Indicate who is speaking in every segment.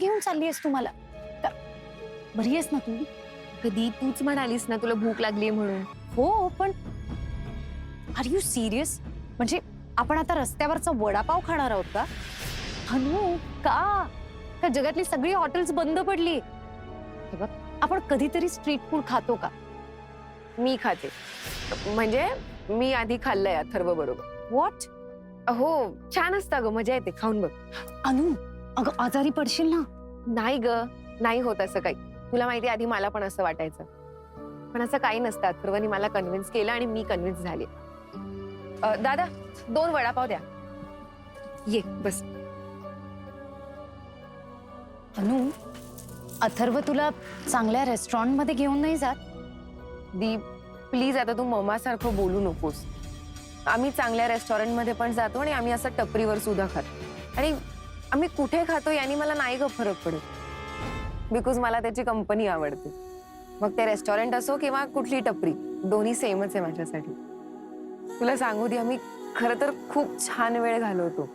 Speaker 1: घेऊन चालली आहेस तू मला? बरी आहेस ना तू?
Speaker 2: कधी तूच म्हणालीस ना तुला भूक लागली म्हणून.
Speaker 1: हो, पण आर यू सिरियस? म्हणजे आपण आता रस्त्यावरचा वडापाव खाणार आहोत का? अनु, का? का जगातली सगळी हॉटेल्स बंद पडली? हे बघ, आपण कधीतरी स्ट्रीट फूड खातो का?
Speaker 2: मी खाते. म्हणजे मी आधी खाल्लंय अथर्व बरोबर.
Speaker 1: व्हॉट?
Speaker 2: हो, छान असतं ग, मजा येते, खाऊन बघ.
Speaker 1: अनु, अगं आजारी पडशील ना.
Speaker 2: नाही ग, नाही होत असं काही. तुला माहिती आधी मला पण असं वाटायचं, पण असं काही नसतं. अथर्वनी मला कन्व्हिन्स केलं आणि मी कन्व्हिन्स झाले. दादा 2 वडापाव द्या. ये बस.
Speaker 1: अनु, अथर्व तुला चांगल्या रेस्टॉरंट मध्ये घेऊन नाही जात?
Speaker 2: दीप प्लीज, आता तू मम्मासारखं बोलू नकोस. आम्ही चांगल्या रेस्टॉरंटमध्ये पण जातो आणि आम्ही असं टपरीवर सुद्धा खातो. आणि आम्ही कुठे खातो यानी मला नाही ग फरक पडत, बिकॉज मला त्याची कंपनी आवडते. मग ते रेस्टॉरंट असो किंवा कुठली टपरी, दोन्ही सेमच आहे माझ्यासाठी. तुला सांगू दे, आम्ही खरं तर खूप छान वेळ घालवतो.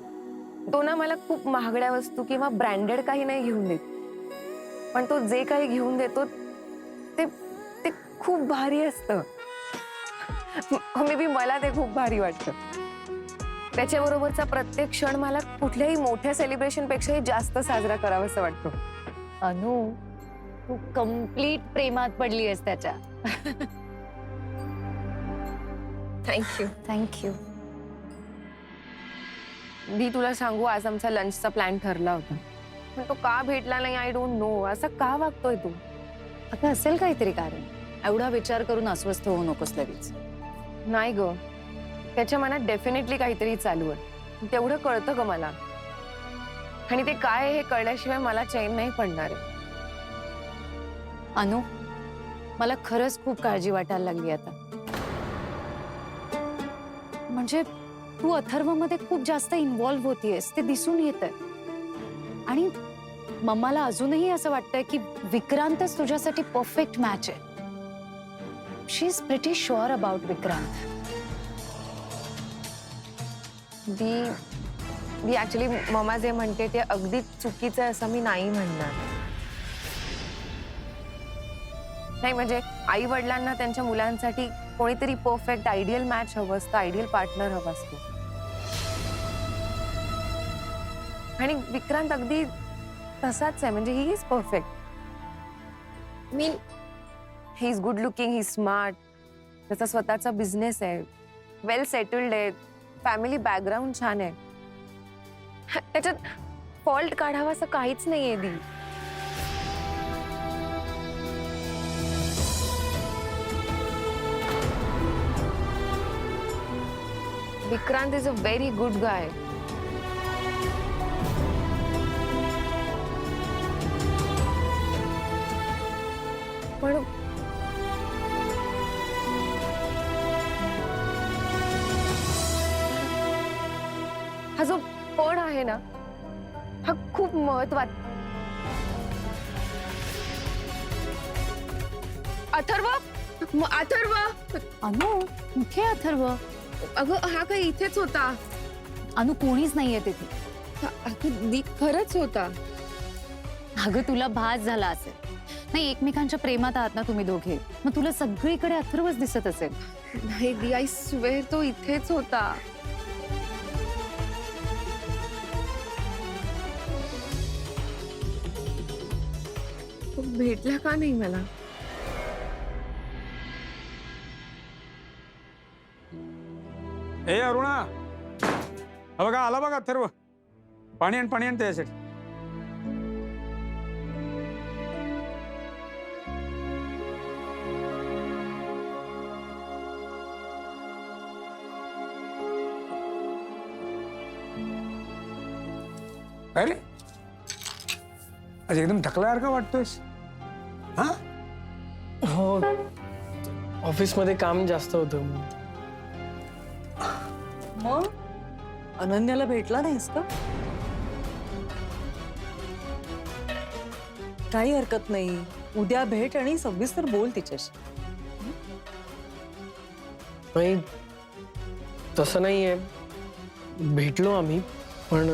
Speaker 2: तो ना मला खूप महागड्या वस्तू किंवा ब्रँडेड काही नाही घेऊन देत, पण तो जे काही घेऊन देतो ते ते खूप भारी असतं. मे बी मला ते खूप भारी वाटतं. त्याच्याबरोबरचा प्रत्येक क्षण मला कुठल्याही मोठ्या सेलिब्रेशन पेक्षाही जास्त साजरा करावासा वाटतो.
Speaker 1: अनु, तू कम्प्लीट प्रेमात पडली आहेस त्याच्या.
Speaker 2: थँक्यू.
Speaker 1: थँक्यू.
Speaker 2: मी तुला सांगू, आज आमचा लंचचा प्लॅन ठरला होता, पण तो का भेटला नाही आय डोंट नो. असं का वागतोय तू?
Speaker 1: आता असेल काहीतरी कारण. एवढा विचार करून अस्वस्थ होऊ नकोस लगेच.
Speaker 2: नाही ग, त्याच्या मनात डेफिनेटली काहीतरी चालू आहे, तेवढं कळतं ग मला. आणि ते काय आहे हे कळल्याशिवाय मला चैन नाही पडणार आहे.
Speaker 1: अनु, मला खरंच खूप काळजी वाटायला लागली आता. म्हणजे तू अथर्व मध्ये खूप जास्त इन्व्हॉल्व होतीयस, ते दिसून येतंय. आणि मम्माला अजूनही असं वाटतंय की विक्रांतच तुझ्यासाठी परफेक्ट मॅच आहे. She is pretty sure about Vikrant.
Speaker 2: दी ऍक्च्युली मम्मा जे म्हणते ते अगदी चुकीचं आहे असं मी नाही म्हणणार. नाही म्हणजे आई वडिलांना त्यांच्या मुलांसाठी कोणीतरी परफेक्ट आयडियल मॅच हवं असतं, आयडियल पार्टनर हवं असतो. आणि विक्रांत अगदी तसाच आहे. म्हणजे he is perfect. Mean he is good looking, he smart, त्याचा स्वतःचा बिझनेस आहे, वेल सेटल्ड आहे, फॅमिली बॅकग्राऊंड छान आहे. त्याच्यात फॉल्ट काढावा असं काहीच नाहीये दी. Vikrant is a very good guy. पण हा जो पण आहे ना, हा खूप महत्वाचा. अथर्व, अथर्व.
Speaker 1: अनु, कुठे अथर्व?
Speaker 2: अगं हा काही इथेच होता.
Speaker 1: अनु, कोणीच नाहीये तिथे.
Speaker 2: अगं दी खरंच होता.
Speaker 1: अगं तुला भास झाला असेल. नाही, एकमेकांच्या प्रेमात आहात ना तुम्ही दोघे, मग तुला सगळीकडे अथर्वच दिसत असेल.
Speaker 2: नाही दी, आय स्वेअर तो इथेच होता. तो भेटला का नाही मला?
Speaker 3: ए अरुणा, हा बघा आला बघा अथर्व. पाणी आण, पाणी आण त्याच्यासाठी. अरे आज एकदम थकल्यासारखं वाटतोयस. हा?
Speaker 4: हो, ऑफिसमध्ये काम जास्त होतं.
Speaker 5: मग अनन्याला भेटला नाहीस का? काही हरकत नाही, उद्या भेट आणि सविस्तर बोल तिच्याशी.
Speaker 4: नाही, तसं नाहीये, भेटलो आम्ही, पण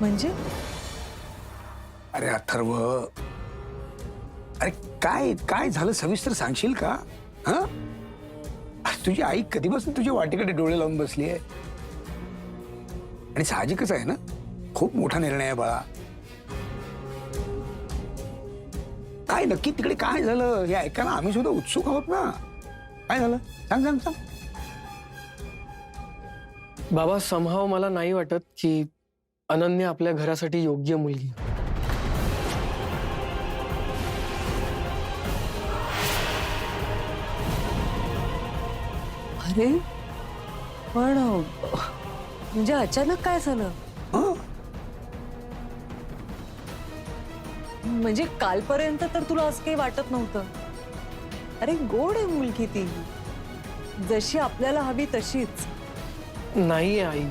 Speaker 5: म्हणजे
Speaker 6: अरे अथर्व, अरे काय काय झालं सविस्तर सांगशील का? हा, तुझी आई कधीपासून तुझ्या वाटेकडे डोळे लावून बसली आहे. आणि साहजिकच आहे ना, खूप मोठा निर्णय आहे बाळा. काय नक्की तिकडे काय झालं हे ऐकायला आम्ही सुद्धा उत्सुक आहोत ना. काय झालं सांग सांग सांग.
Speaker 4: बाबा, समहाव मला नाही वाटत की अनन्या आपल्या घरासाठी योग्य मुलगी.
Speaker 5: अरे पण म्हणजे अचानक काय झालं?
Speaker 6: हं?
Speaker 5: म्हणजे कालपर्यंत तर तुला असं काही वाटत नव्हतं. अरे गोड आहे मुलगी ती, जशी आपल्याला हवी तशीच.
Speaker 4: नाहीये आई,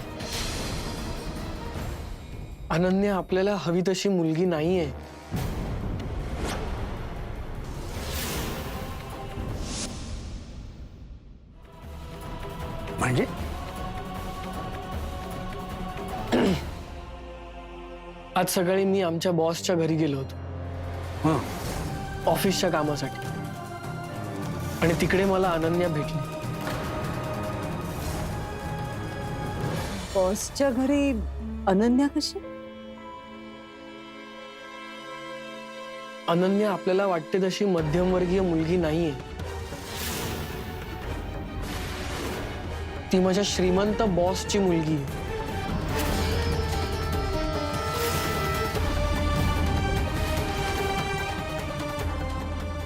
Speaker 4: अनन्या आपल्याला हवी तशी मुलगी नाहीये.
Speaker 6: म्हणजे
Speaker 4: आज सकाळी मी आमच्या बॉसच्या घरी गेलो होतो
Speaker 6: हं,
Speaker 4: ऑफिसच्या कामासाठी, आणि तिकडे मला अनन्या भेटली.
Speaker 5: बॉसच्या घरी अनन्या कशी?
Speaker 4: अनन्या आपल्याला वाटते तशी मध्यमवर्गीय मुलगी नाहीये. ती माझ्या श्रीमंत बॉसची मुलगी आहे.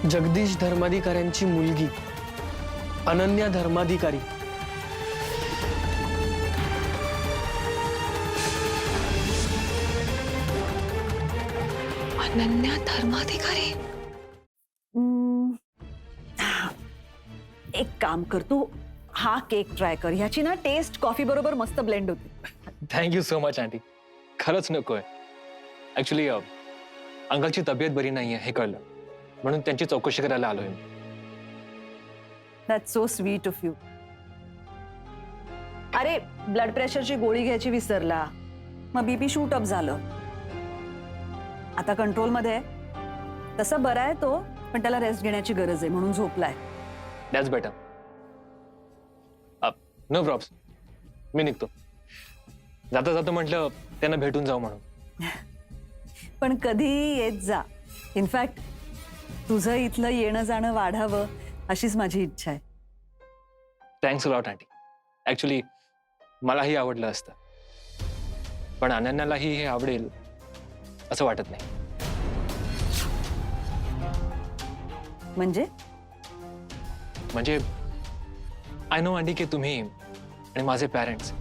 Speaker 4: जगदीश धर्माधिकाऱ्यांची मुलगी अनन्या धर्माधिकारी.
Speaker 1: अनन्या धर्माधिकारी.
Speaker 5: एक काम कर, तू हा केक ट्राय कर. ह्याची ना टेस्ट कॉफी बरोबर मस्त ब्लेंड होते.
Speaker 7: Thank you so much aunty. खरंच नकोय. ऍक्च्युली अंकलची तब्येत बरी नाहीये हे कळलं, म्हणून त्यांची चौकशी करायला आलोय मी.
Speaker 5: That's so sweet of you. अरे ब्लड प्रेशरची गोळी घ्यायची विसरला, मग बीपी शूट अप झालं. आता कंट्रोल मध्ये आहे. तसा बरा आहे तो, पण त्याला रेस्ट घेण्याची गरज आहे म्हणून झोपलाय.
Speaker 7: That's better. नो प्रॉब्स, मी निघतो. जाता जाता म्हटलं त्यांना भेटून जाऊ म्हणून.
Speaker 5: पण कधीही येत जा. इनफॅक्ट तुझं इथलं येणं जाणं वाढावं अशीच माझी इच्छा आहे.
Speaker 7: Thanks lot aunty. ऍक्च्युली मलाही आवडलं असतं, पण अनन्यालाही हे आवडेल असं वाटत नाही. म्हणजे आय नो आंटी की तुम्ही आणि माझे पॅरेंट्स,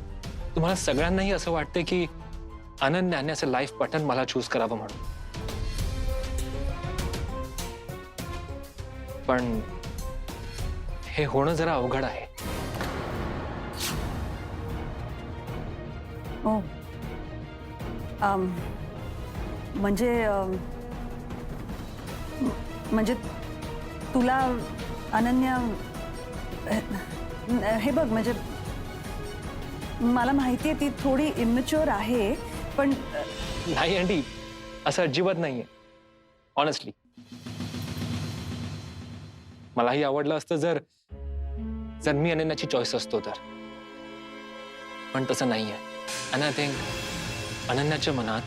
Speaker 7: तुम्हाला सगळ्यांनाही असं वाटतं की अनन्याने असं लाईफ पॅटर्न मला चूज करावं म्हणून. पण हे होणं जरा अवघड आहे.
Speaker 5: हो. म्हणजे तुला अनन्या, हे बघ, म्हणजे मला माहितीये ती थोडी इमॅच्युअर आहे, पण
Speaker 7: नाही आंटी, असं अजिबात नाहीये. ऑनेस्टली मलाही आवडलं असतं जर जर मी अनन्याची चॉईस असतो तर, पण तसं नाहीये. आणि आय थिंक अनन्याच्या मनात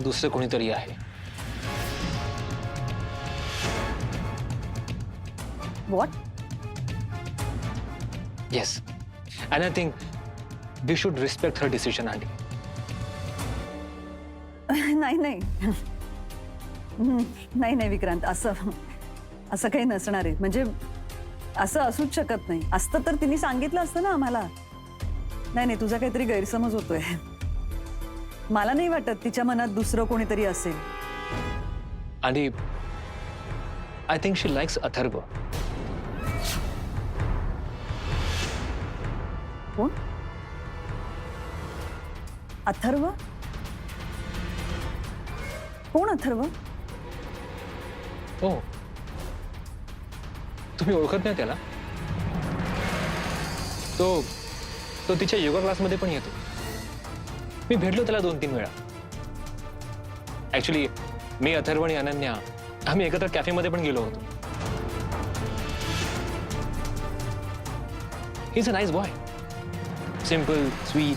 Speaker 7: दुसरं कोणीतरी आहे.
Speaker 5: What?
Speaker 7: Yes, and I think we should respect her decision, aunty.
Speaker 5: नाही नाही नाही नाही विक्रांत, असं काही नसणार आहे. म्हणजे असं असूच शकत नाही. असतं तर तिने सांगितलं असतं ना आम्हाला. नाही नाही, तुझा काहीतरी गैरसमज होतोय. मला नाही वाटत तिच्या मनात दुसरं कोणीतरी असेल.
Speaker 7: Aunty, I think she likes Atharva.
Speaker 5: कोण? अथर्व? कोण अथर्व?
Speaker 7: हो, तुम्ही ओळखत नाही त्याला? तो तिच्या योगा क्लासमध्ये पण येतो. मी भेटलो त्याला 2-3 वेळा. ऍक्च्युली मी अथर्व आणि अनन्या आम्ही एकत्र कॅफेमध्ये पण गेलो होतो. He is a nice boy, simple, sweet,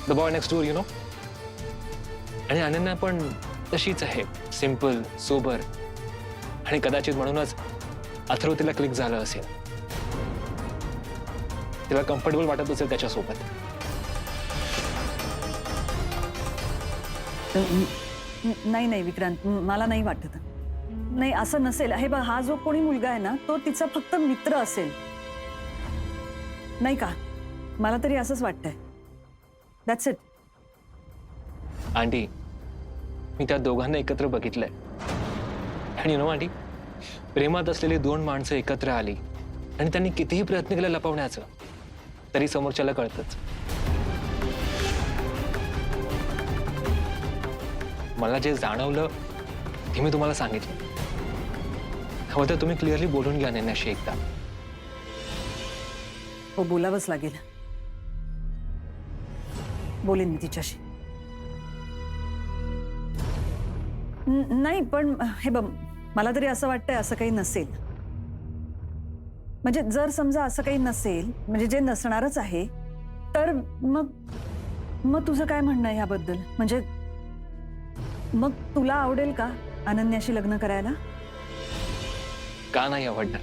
Speaker 7: the boy next door, you know. आणि अनन्या पण तशीच आहे, सिम्पल, सोबर. आणि कदाचित म्हणूनच अथर्व तिला क्लिक झालं असेल, तिला कम्फर्टेबल वाटत असेल त्याच्यासोबत.
Speaker 5: नाही नाही विक्रांत, मला नाही वाटत. नाही, असं नसेल. हे बघ, हा जो कोणी मुलगा आहे ना, तो तिचा फक्त मित्र असेल, नाही का? मला तरी असंच वाटतंय. That's it.
Speaker 7: आंटी, मी त्या दोघांना एकत्र बघितलंय. आणि यु नो आंटी, प्रेमात असलेली दोन माणसं एकत्र आली आणि त्यांनी कितीही प्रयत्न केला लपवण्याचं, तरी समोरच्याला कळतच. मला जे जाणवलं ते मी तुम्हाला सांगितलं. हवं तर तुम्ही क्लिअरली बोलून घ्या अनन्याशी एकदा.
Speaker 5: हो, बोलावंच लागेल. बोलेन मी तिच्याशी. नाही, पण हे बघ, मला तरी असं वाटतंय असं काही नसेल. म्हणजे जर समजा असं काही नसेल, म्हणजे जे नसणारच आहे, तर मग तुझं काय म्हणणं आहे याबद्दल? म्हणजे मग तुला आवडेल का अनन्याशी लग्न करायला?
Speaker 7: का नाही आवडणार?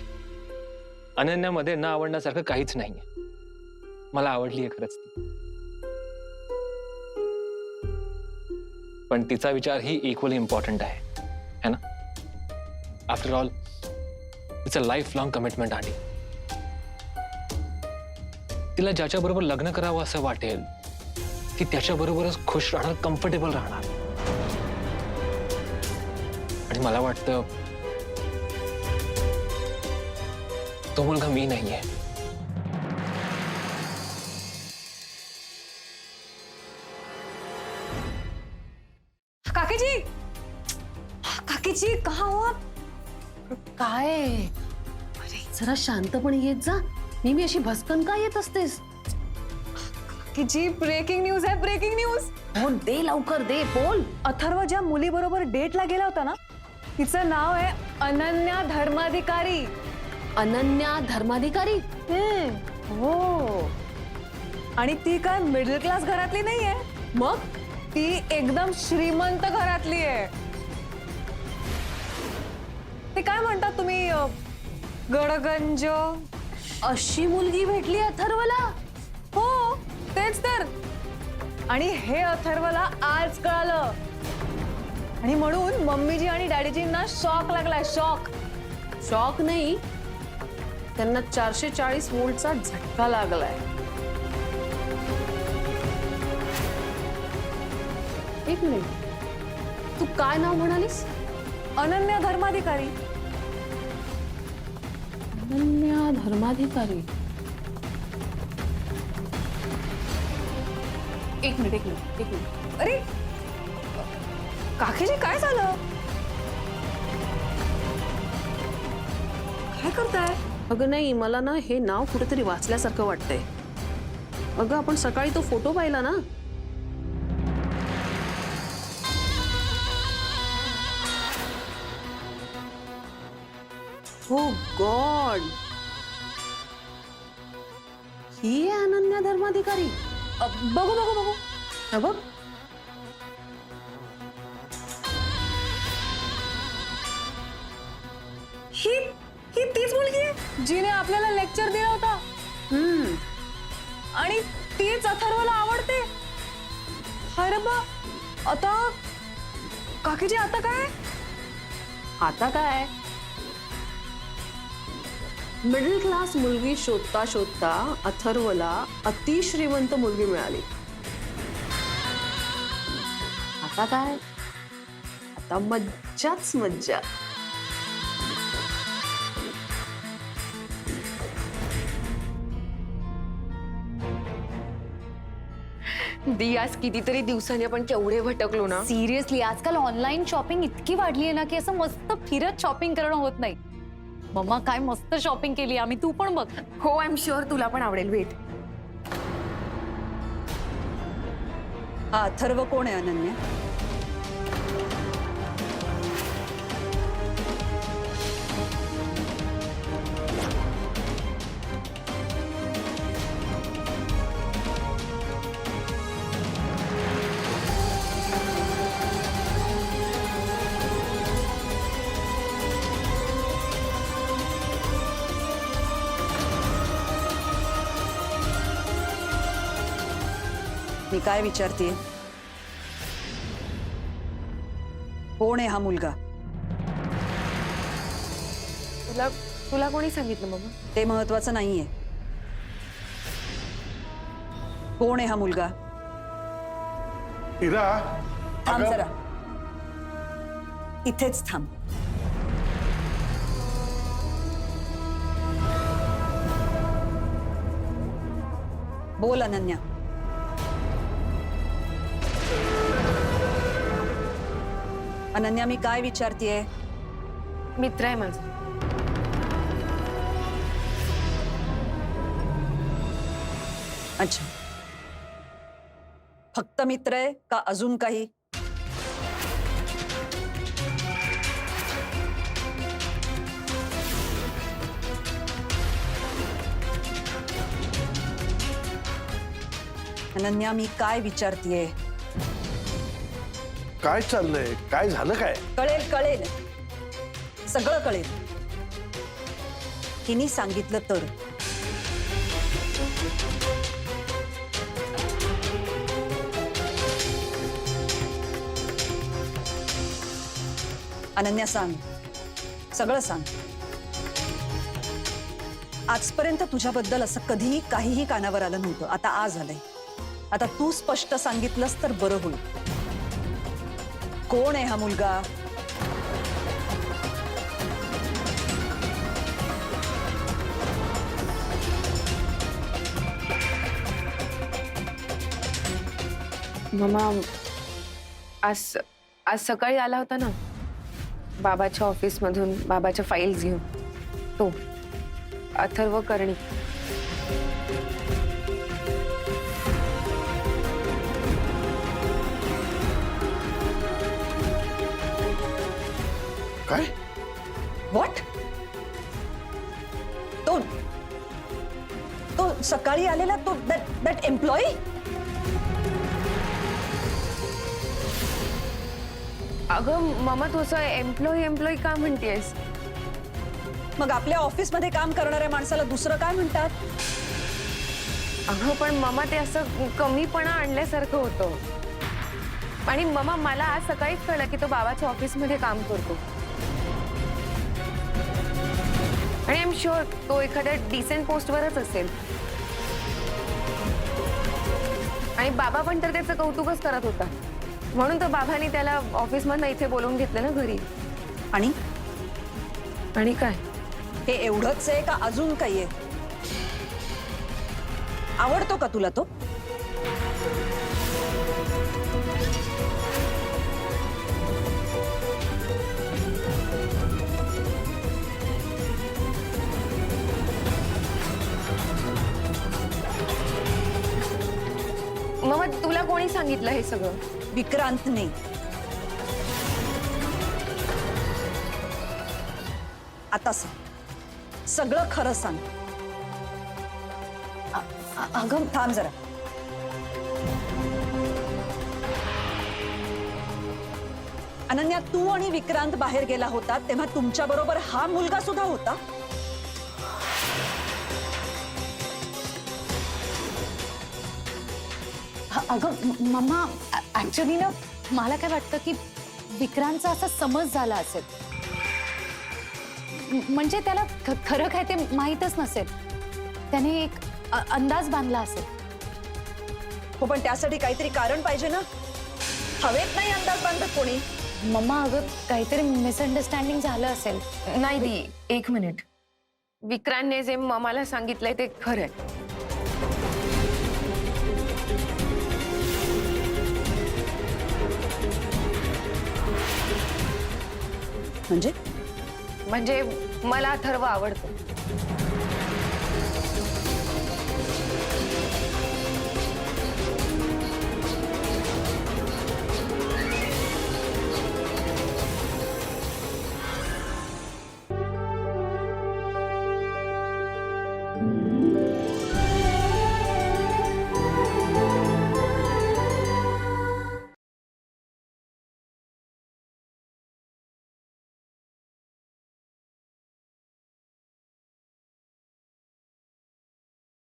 Speaker 7: अनन्यामध्ये न आवडण्यासारखं काहीच नाहीये. मला आवडलीये खरंच ती. पण तिचा विचार ही इक्वली इम्पॉर्टंट आहे, है ना? After all it's a life long commitment. आणि तिला ज्याच्याबरोबर लग्न करावं असं वाटेल, ती त्याच्याबरोबरच खुश राहणार, कम्फर्टेबल राहणार. आणि मला वाटतं तो मुलगा मी नाहीये.
Speaker 1: काकीजी, काकीजी, कहा हो आप? काय? अरे जरा शांतपणे येत जा. मी अशी भस्कन का येत असतेस?
Speaker 2: काकीजी, ब्रेकिंग न्यूज आहे, ब्रेकिंग न्यूज.
Speaker 1: हो, दे लवकर, दे, बोल.
Speaker 2: अथर्व ज्या मुलीबरोबर डेटला गेला होता ना, तिचं नाव आहे अनन्या धर्माधिकारी.
Speaker 1: अनन्या धर्माधिकारी?
Speaker 2: हो. आणि ती काय मिडल क्लास घरातली नाहीये,
Speaker 1: मग
Speaker 2: ती एकदम श्रीमंत घरातली आहे. ते काय म्हणतात तुम्ही, गडगंज.
Speaker 1: अशी मुलगी भेटली अथर्वला?
Speaker 2: हो, तेच तर. आणि हे अथर्वला आज कळालं. आणि म्हणून मम्मीजी आणि डॅडीजींना शॉक लागलाय, शॉक.
Speaker 1: शॉक नाही, त्यांना 440 वोल्टचा झटका लागलाय. एक मिनिट, तू काय नाव म्हणालीस?
Speaker 2: अनन्या धर्माधिकारी.
Speaker 1: अनन्या धर्माधिकारी. एक मिनिट.
Speaker 2: अरे काकीजी, काय झालं? काय करताय?
Speaker 1: अगं नाही, मला ना हे नाव कुठेतरी वाचल्यासारखं वाटतंय. अगं आपण सकाळी तो फोटो पाहिला ना. हो गॉड, ही आहे अनन्या धर्माधिकारी.
Speaker 2: बघू.
Speaker 1: हा बघ.
Speaker 2: ही तीच मुलगी आहे जिने आपल्याला लेक्चर दिला होता. आणि तीच अथर्वला आवडते. अरे बा, आता काकीजी, आता काय?
Speaker 1: आता काय, मिडल क्लास मुलगी शोधता शोधता अथर्वला अतिश्रीमंत मुलगी मिळाली. आता काय, आता मज्जाच मज्जा.
Speaker 2: दी, आज कितीतरी दिवसांनी आपण केवढे भटकलो ना.
Speaker 1: सिरियसली, आजकाल ऑनलाईन शॉपिंग इतकी वाढली आहे ना की असं मस्त फिरत शॉपिंग करणं होत नाही. मम्मा काय मस्त शॉपिंग केली आम्ही, तू पण बघ.
Speaker 2: हो, आय एम शुअर तुला पण आवडेल. भेट.
Speaker 5: हा अथर्व कोण आहे अनन्या? मी काय विचारते? कोण आहे हा मुलगा?
Speaker 2: तुला तुला कोणी सांगितलं मम्मा?
Speaker 5: ते महत्वाचं नाहीये. कोण आहे हा मुलगा?
Speaker 8: इरा,
Speaker 5: थांब
Speaker 8: अगं-
Speaker 5: जरा, इथेच थांब. बोल अनन्या. अनन्या, मी काय विचारतीये?
Speaker 2: मित्र आहे माझा.
Speaker 5: अच्छा, फक्त मित्र आहे का अजून काही? अनन्या, मी काय विचारतीये?
Speaker 8: काय चाललंय? काय झालं काय?
Speaker 5: कळेल कळेल, सगळं कळेल. तिने सांगितलं तर. अनन्या, सांग, सगळं सांग. आजपर्यंत तुझ्याबद्दल असं कधीही काहीही कानावर आलं नव्हतं. आता आज आलंय. आता तू स्पष्ट सांगितलंस तर बरं होईल. कोण आहे हा मुलगा?
Speaker 2: मम्मा, आज आज सकाळी आला होता ना बाबाच्या ऑफिसमधून बाबाच्या फाईल्स घेऊन, तो अथर्व कर्णिक.
Speaker 8: काय?
Speaker 5: व्हॉट? तो तो सकाळी आलेला, तो दॅट एम्प्लॉई?
Speaker 2: अगं मम्मा, तू असं एम्प्लॉई का म्हणतेस?
Speaker 5: मग आपल्या ऑफिसमध्ये काम करणाऱ्या माणसाला दुसरं काय म्हणतात?
Speaker 2: अगं पण मम्मा, ते असं कमीपणा आणल्यासारखं होतं. आणि मम्मा, मला आज सकाळीच कळलं की तो बाबाच्या ऑफिसमध्ये काम करतो. आणि आय एम शुअर तो एखाद्या डिसेंट पोस्टवरच असेल. आणि बाबा पण तर त्याचं कौतुकच करत होता. म्हणून तर बाबांनी त्याला ऑफिसमधनं इथे बोलवून घेतलं ना घरी. आणि काय?
Speaker 5: हे एवढंच आहे का अजून काही आहे? आवडतो का तुला तो?
Speaker 2: मम्मा, तुला कोणी सांगितलं हे सगळं?
Speaker 5: विक्रांतने. आता सांग, सगळं खरं सांग. अगं थांब जरा. अनन्या, तू आणि विक्रांत बाहेर गेला होता तेव्हा तुमच्या बरोबर हा मुलगा सुद्धा होता?
Speaker 1: अगं मम्मा, ऍक्च्युली ना मला काय वाटतं की विक्रांतचा असा समज झाला असेल. म्हणजे त्याला खरं काय ते माहीतच नसेल. त्याने एक अंदाज बांधला असेल.
Speaker 5: हो, पण त्यासाठी काहीतरी कारण पाहिजे ना. हवेत नाही अंदाज बांधत कोणी.
Speaker 1: मम्मा, अगं काहीतरी मिसअंडरस्टँडिंग झालं असेल.
Speaker 2: नाही दी, एक मिनिट. विक्रांतने जे मम्माला सांगितलंय ते खरं आहे.
Speaker 5: म्हणजे
Speaker 2: म्हणजे मला अथर्व आवडतो.